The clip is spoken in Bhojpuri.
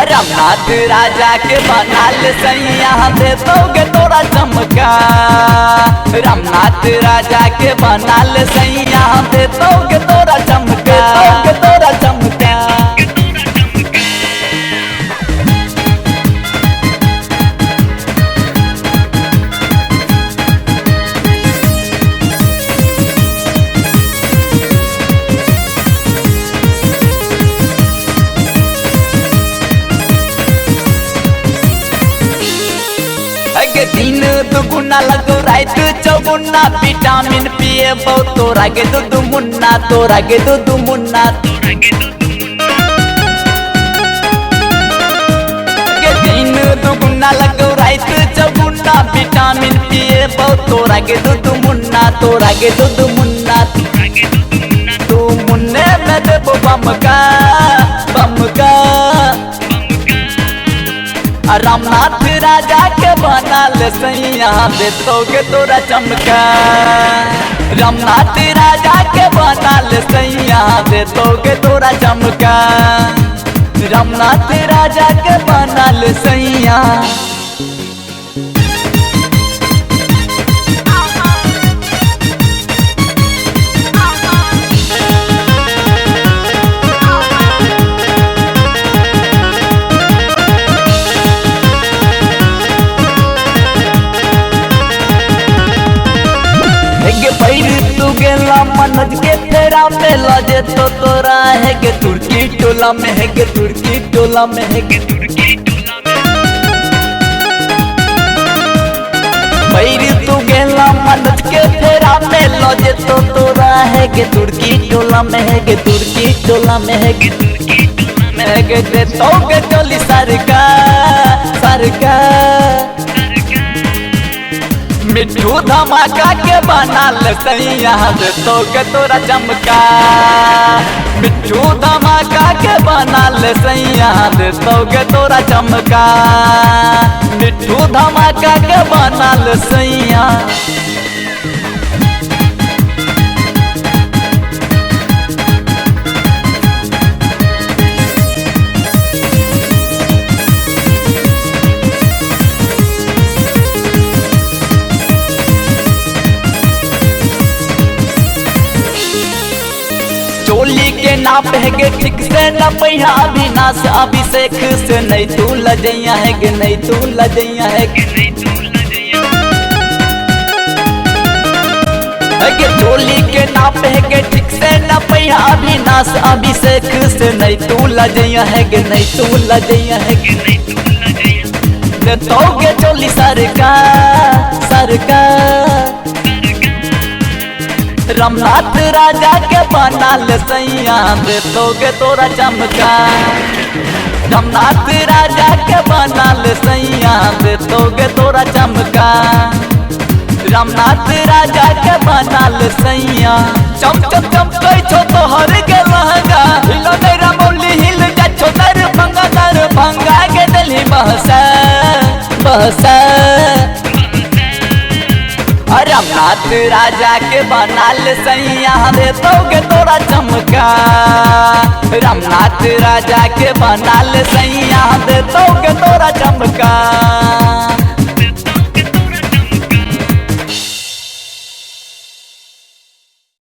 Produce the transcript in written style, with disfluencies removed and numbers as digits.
रामनाथ राजा के बनाल सैया दे दोगे तोरा चमका। रामनाथ राजा के बनाल सैया दे दोगे तोरा चमका, दोगे तोरा चमका। दिन दुगुना लगो रात चौगुना विटामिन पिए बहुत तोरा के दूध मुन्ना, तोरा के दूध मुन्ना। दिन दुगुना लगो रात चौगुना विटामिन पिए बहुत तोरा के दूध मुन्ना, तोरा के दूध मुन्ना। तू मुन्ने में देबो बमका बमका। रामनाथ राजा के बनाल सैया दे दोगे तोरा चमका। रामनाथ राजा के बनाल सैया दे दोगे तोरा चमका। रामनाथ राजा के बनाल सैया। तू गेला मनज के फेरा में लजे तो तोरा है के तुर्की टोला में, है के तुर्की टोला में, है के तुर्की टोला में। तू गेला मनज के फेरा में लजे तो तोरा है के तुर्की टोला में, है के तुर्की टोला में, है के तुर्की टोला में। है के दे तोगे टोली सरका सरका। मिट्ठू धमाका के बनाल सैया दे दोगे तोरा चमका। मिट्ठू धमाका के बनाल सैया दे दोगे तोरा चमका। मिट्ठू धमाका के बनाल सैया। चोली के नाप है के ठीक से न पैया अविनाश अभिषेक से नहीं तू लजैया है कि नहीं तू लजैया है कि नहीं तू लजैया है के। चोली के नाप है के ठीक से न पैया अविनाश अभिषेक से नहीं तू लजैया है कि नहीं तू लजैया है कि नहीं तू लजैया। दे दोगे चोली सरका सरका। रामनाथ राजा के बनाल सैया दे दोगे तोरा चमका। रामनाथ राजा के बनाल सैया दे दोगे तोरा चमका। रामनाथ राजा के बनाल सैया। चम चम चमकै छो तोहर के लहंगा, हिलो मेरा मौली हिल जा छो दर भंगा के दिल्ली बहसा बहसा। रामनाथ राजा के बनाल सैया दे दोगे तोरा चमका। रामनाथ राजा के बनाल सैया दे दोगे तोरा चमका।